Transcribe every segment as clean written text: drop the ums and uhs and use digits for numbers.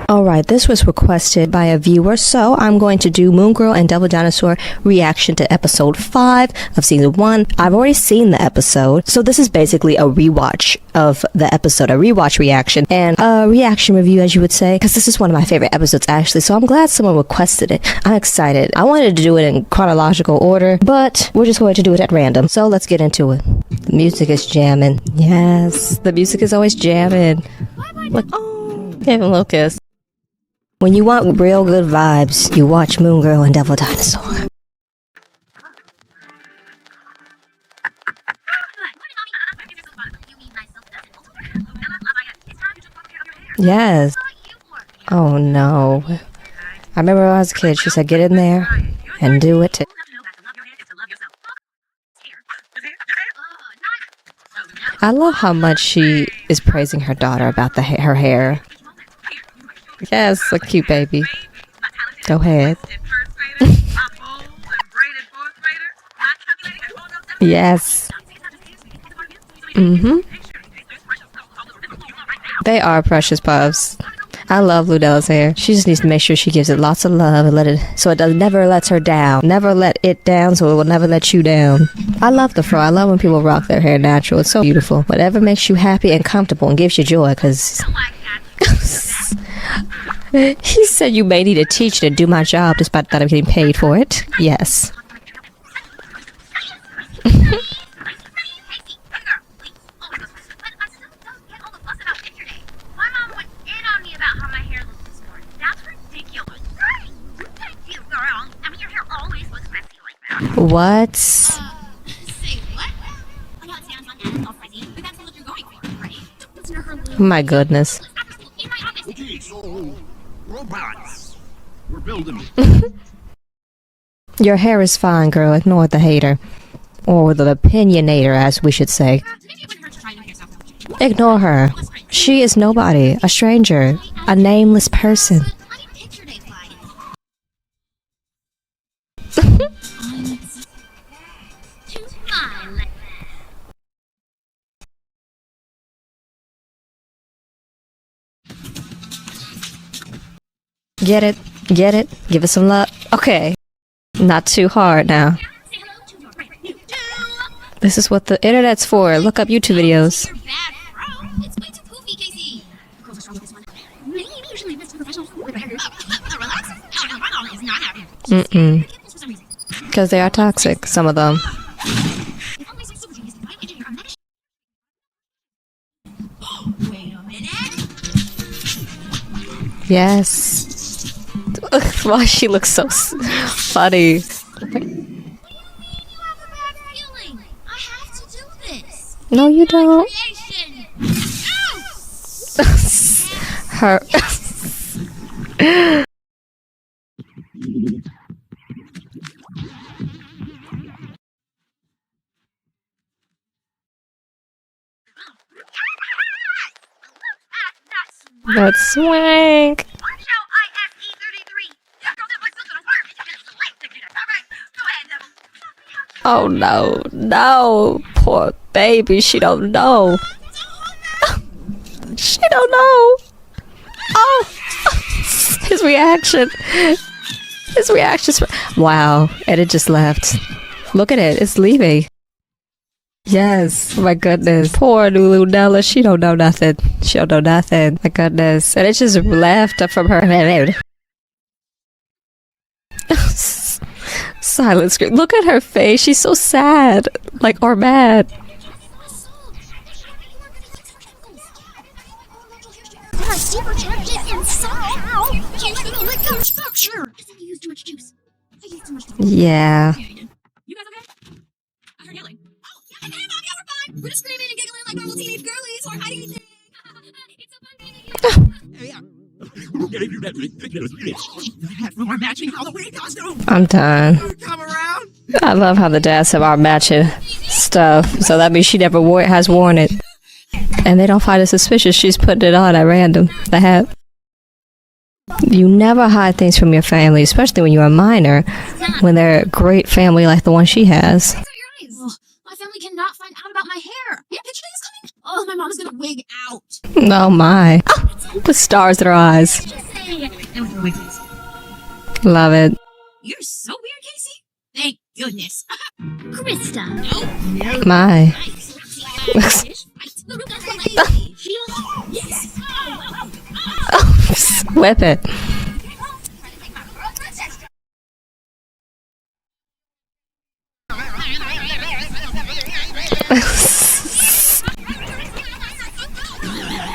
Alright, this was requested by a viewer, so I'm going to do Moongirl and Devil Dinosaur reaction to episode 5 of season 1. I've already seen the episode, so this is basically a rewatch of the episode, a rewatch reaction, and a reaction review, as you would say, because this is one of my favorite episodes actually, so I'm glad someone requested it. I'm excited. I wanted to do it in chronological order, but we're just going to do it at random, so let's get into it. The music is jamming. Yes, the music is always jamming. Look, oh, give him a little kiss. When you want real good vibes, you watch Moongirl and Devil Dinosaur. Yes. Oh no. I remember when I was a kid, she said get in there and do it. I love how much she is praising her daughter about her hair. Yes, a cute baby. Go ahead. Yes. They are precious puffs. I love Ludella's hair. She just needs to make sure she gives it lots of love and let it so it never lets her down. Never let it down so it will never let you down. I love the fro. I love when people rock their hair natural. It's so beautiful. Whatever makes you happy and comfortable and gives you joy, because he said you may need a teacher to do my job despite that I'm getting paid for it. Yes. What? My goodness. Your hair is fine, girl. Ignore the hater. Or the opinionator, as we should say. Ignore her. She is nobody. A stranger. A nameless person. Get it? Get it? Give it some love. Okay. Not too hard now. This is what the internet's for. Look up YouTube videos. Because they are toxic, some of them. Yes. Why she looks so funny. No, you don't. Her. That's swank. Oh no, no, poor baby, she don't know. She don't know. Oh, his reaction. His reaction's wow, and it just left. Look at it, it's leaving. Yes, my goodness. Poor Ludella, she don't know nothing. She don't know nothing. My goodness. And it just left from her. Silent scream. Look at her face. She's so sad. Like, or mad. There are super champions and somehow can't even lick the structure. I used too much juice. I used too much juice. Yeah. You guys okay? I heard yelling. Oh, yeah, hey, Mom, yeah, we're fine. We're just screaming and giggling like normal teenage girlies or hiding anything. It's so fun being here. Yeah. We're matching Halloween costume. I'm done. Come around. I love how the dads have our matching stuff. So that means she never has worn it. And they don't find it suspicious. She's putting it on at random. The hat. You never hide things from your family, especially when you're a minor, when they're a great family like the one she has. Oh, my family cannot find out about my hair. Yeah, picture days coming. Oh, my mom is gonna wig out. Oh my. The stars in her eyes. Just say Then we'll throw away things. Love it. You're so weird, Casey. Thank goodness. Krista. No. My. Nice. Yes. Whip it.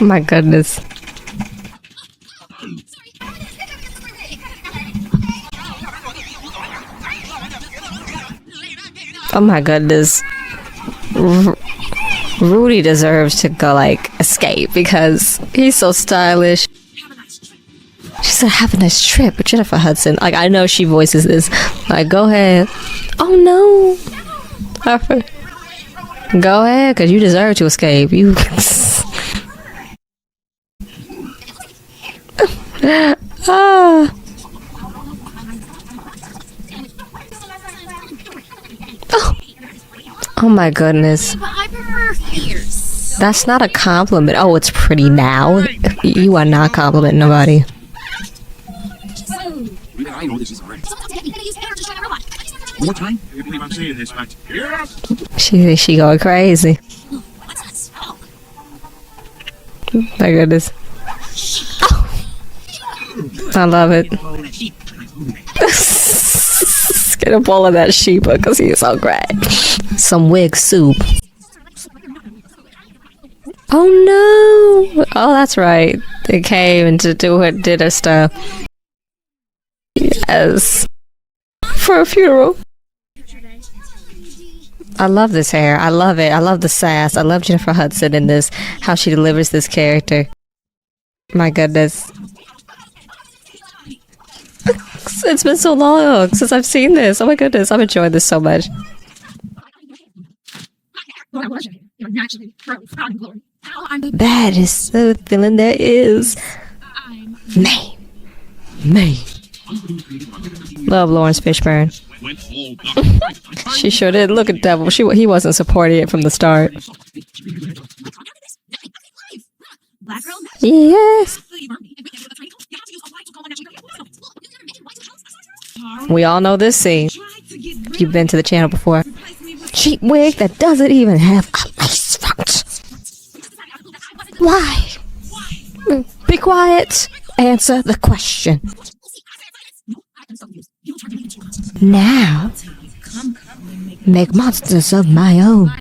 My goodness. Oh my goodness. Rudy deserves to go, like, escape because he's so stylish. She said, have a nice trip with Jennifer Hudson. Like, I know she voices this. Like, go ahead. Oh no. Go ahead, because you deserve to escape. You. Ah. Oh my goodness. But I prefer fierce. That's not a compliment. Oh, it's pretty now. You are not complimenting nobody. I know this is already. One more time? I can't believe I'm saying this, but yeah. She going crazy. My goodness. I love it. Get a bowl of that sheep because he's so great. Some wig soup. Oh no! Oh, that's right. They came and did her stuff. Yes. For a funeral. I love this hair. I love it. I love the sass. I love Jennifer Hudson in this. How she delivers this character. My goodness. It's been so long since I've seen this. Oh my goodness. I'm enjoying this so much. That is the feeling there is. Me. Love Lawrence Fishburne. She sure did. Look at Devil. He wasn't supporting it from the start. Yes. We all know this scene. If you've been to the channel before. Cheap wig that doesn't even have a lace front. Why? Be quiet. Answer the question. Now, make monsters of my own.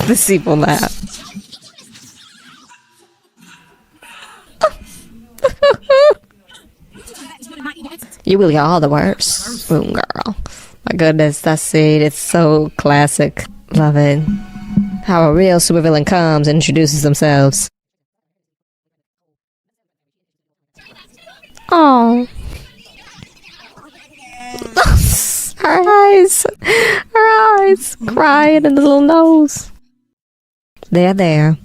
The sequel laugh. You really are the worst, moongirl. My goodness, that scene, it's so classic. Love it. How a real supervillain comes and introduces themselves. Oh. Her eyes, crying in the little nose. They're there.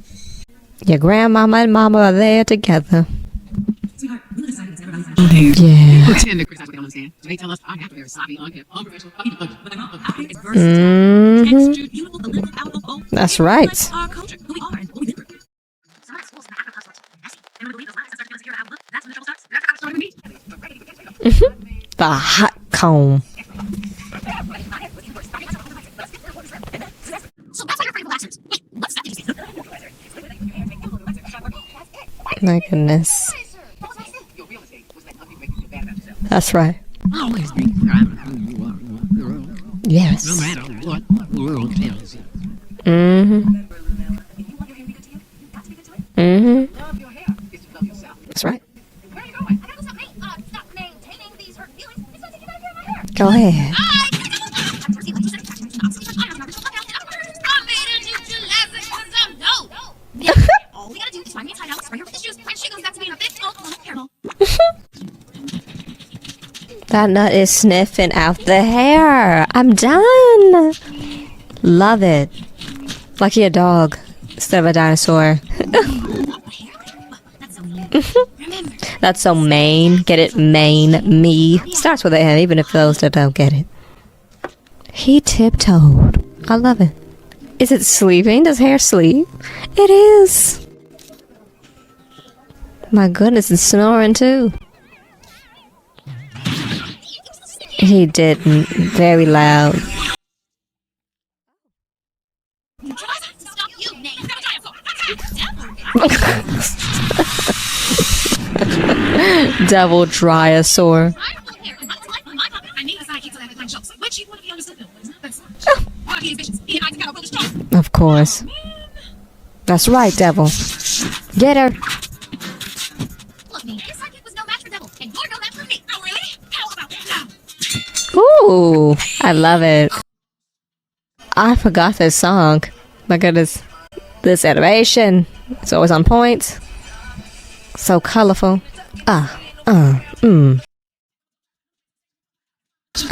Your grandmama and mama are there together. Yeah. That's right. The hot comb. My goodness. That's right. Yes. No matter what the world tells you. That's right. Go ahead. All we gotta do is find me a timeout, spray her with the juice, and she goes back to being a big old caramel. That nut is sniffing out the hair. I'm done. Love it. Like he a dog instead of a dinosaur. That's so Maine. Get it? Maine. Me. Starts with an M, even if those that don't get it. He tiptoed. I love it. Is it sleeping? Does hair sleep? It is. My goodness, it's snoring too. He didn't. Very loud. Stop you, name. Devil Dryosaur. I need the sidekick so that I can jokes. Which you want to be understood, though, isn't it? Well, he is vicious. He and I together really strong. Of course. That's right, Devil. Get her. Look, me, this sidekick was no match for Devil, and you're no match for me. Oh, really? How about that? Ooh, I love it. I forgot this song. My goodness. This animation. It's always on point. So colorful. I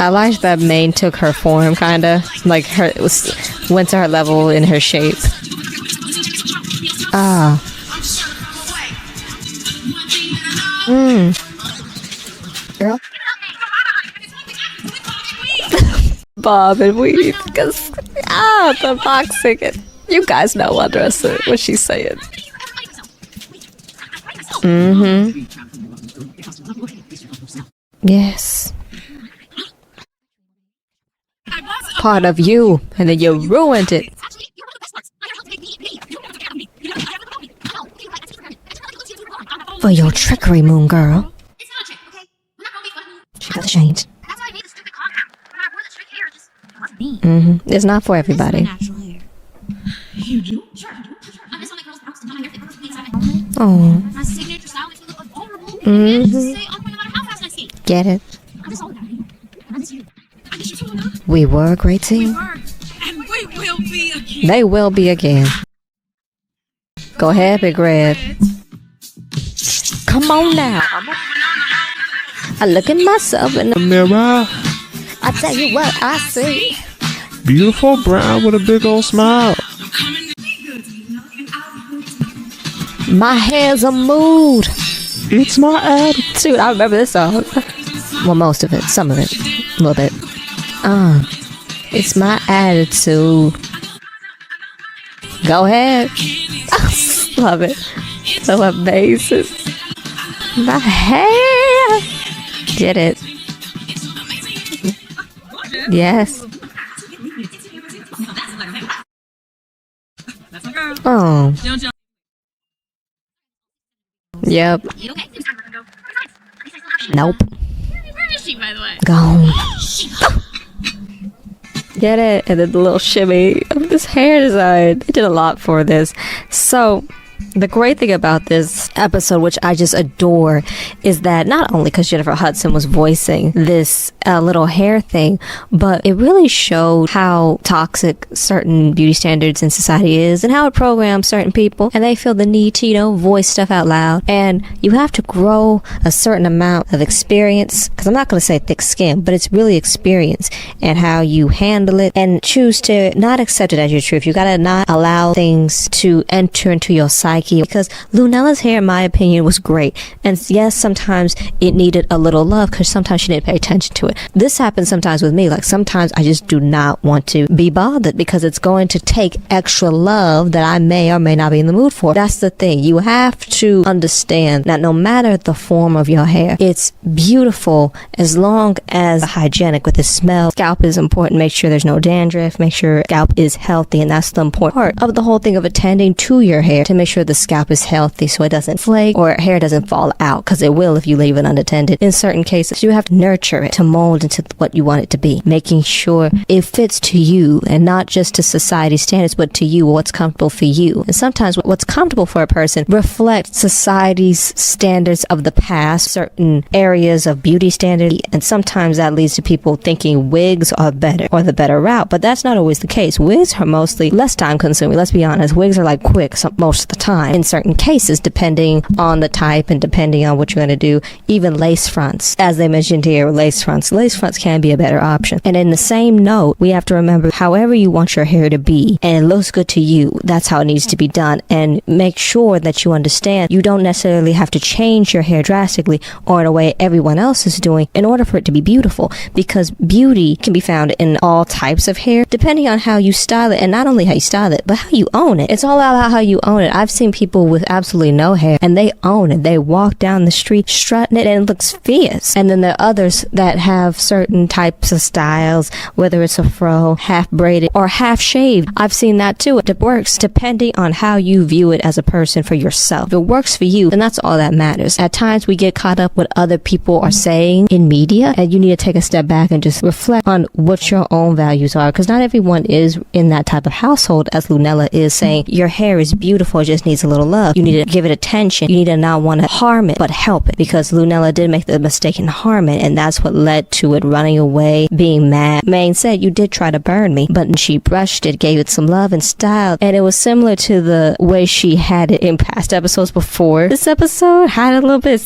like that Maine took her form, kinda. Like her, it went to her level in her shape. Girl. Bob and weave, because the box singing. You guys know what she's saying. Yes. Part of you, and then you ruined it. Actually, you're one of the best parts. I have to take me. You don't have to care about me. You don't have to help me. No, you like that's for me. It's not like you too long. For your trickery, Moon Girl. It's not a trick, okay? We're not gonna be funny. She got the shades. That's why I made the stupid compound. When I wore the trick hair, it wasn't me. It's not for everybody. Natural hair. You do? Sure. I miss all my girls' bounced and how my hair fit perfectly inside my helmet. Oh, My signature style makes me look vulnerable. And just stay on point no matter how fast I skate. get it? I miss all of that. I miss you. I miss you too, Luna. We were a great team. And we will be again. They will be again. Go ahead, Big Red. Come on now. I look at myself in the Mirror, I tell you what I see. beautiful brown with a big old smile. My hair's a mood. It's my attitude. I remember this song. Well, most of it. Some of it. A little bit. It's my attitude. Go ahead. Love it. So amazing. My hair. Get it. Yes. Oh. Yep. You okay? Nope. Where is she, by the way? Gone. Get it? And then the little shimmy of this hair design. They did a lot for this. So, the great thing about this episode, which I just adore, is that not only because Jennifer Hudson was voicing this little hair thing, but it really showed how toxic certain beauty standards in society is and how it programs certain people, and they feel the need to, voice stuff out loud. And you have to grow a certain amount of experience, because I'm not going to say thick skin, but it's really experience and how you handle it and choose to not accept it as your truth. You got to not allow things to enter into your psyche, because Lunella's hair, in my opinion, was great. And yes, sometimes it needed a little love because sometimes she didn't pay attention to it. This happens sometimes with me. Like sometimes I just do not want to be bothered because it's going to take extra love that I may or may not be in the mood for. That's the thing. You have to understand that no matter the form of your hair, it's beautiful as long as hygienic with the smell. Scalp is important. Make sure there's no dandruff. Make sure scalp is healthy. And that's the important part of the whole thing of attending to your hair, to make sure the scalp is healthy so it doesn't flake or hair doesn't fall out, because it will if you leave it unattended. In certain cases, you have to nurture it to mold into what you want it to be, making sure it fits to you and not just to society standards, but to you, what's comfortable for you. And sometimes what's comfortable for a person reflects society's standards of the past, certain areas of beauty standards, and sometimes that leads to people thinking wigs are better or the better route, but that's not always the case. Wigs are mostly less time consuming. Let's be honest, wigs are like quick most of the time in certain cases, depending on the type and depending on what you're going to do. Even lace fronts, as they mentioned here, lace fronts can be a better option. And in the same note, we have to remember, however you want your hair to be and it looks good to you, that's how it needs to be done. And make sure that you understand you don't necessarily have to change your hair drastically or in a way everyone else is doing in order for it to be beautiful, because beauty can be found in all types of hair depending on how you style it, and not only how you style it but how you own it. It's all about how you own it. I've seen people with absolutely no hair and they own it. They walk down the street strutting it and it looks fierce. And then there are others that have certain types of styles, whether it's a fro, half braided, or half shaved. I've seen that too. It works depending on how you view it as a person for yourself. If it works for you, then that's all that matters. At times we get caught up with other people are saying in media, and you need to take a step back and just reflect on what your own values are, because not everyone is in that type of household as Lunella is, saying your hair is beautiful, it just needs a little love. You need to give it attention. You need to not want to harm it, but help it, because Lunella did make the mistake in harm it, and that's what led to it running away, being mad. Maine said, you did try to burn me, but she brushed it, gave it some love and style, and it was similar to the way she had it in past episodes before. This episode had a little bit, it's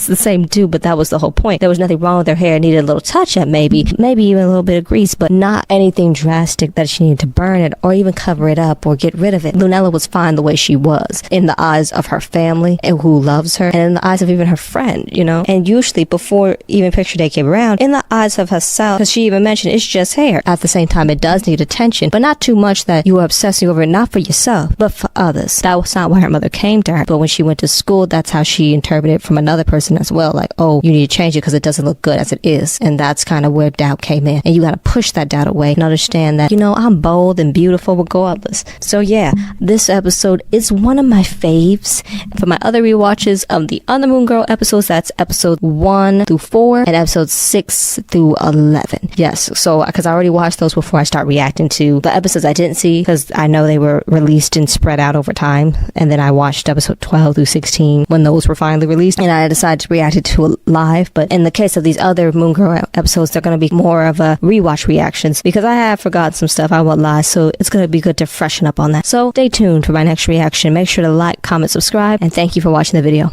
the same dude, but that was the whole point. There was nothing wrong with her hair. It needed a little touch up, maybe even a little bit of grease, but not anything drastic that she needed to burn it or even cover it up or get rid of it. Lunella was fine the way she was in the eyes of her family and who loves her, and in the eyes of even her friend, you know. And usually before even picture day came around, in the eyes of herself, because she even mentioned it's just hair. At the same time, it does need attention, but not too much that you are obsessing over it, not for yourself, but for others. That was not why her mother came to her, but when she went to school, that's how she interpreted it from another person as well. Like, oh, you need to change it because it doesn't look good as it is. And that's kind of where doubt came in. And you got to push that doubt away and understand that, you know, I'm bold and beautiful regardless. So yeah, this episode is one of my faves. For my other rewatches of the other Moon Girl episodes, that's episode 1 through 4 and episode 6 through 11. Yes, so because I already watched those before I start reacting to the episodes I didn't see, because I know they were released and spread out over time. And then I watched episode 12 through 16 when those were finally released, and I decided to react to it live. But in the case of these other Moon Girl episodes, they're going to be more of a rewatch reactions, because I have forgotten some stuff, I won't lie, so it's going to be good to freshen up on that. So stay tuned for my next reaction. Make sure to like, comment, subscribe, and thank you for watching the video.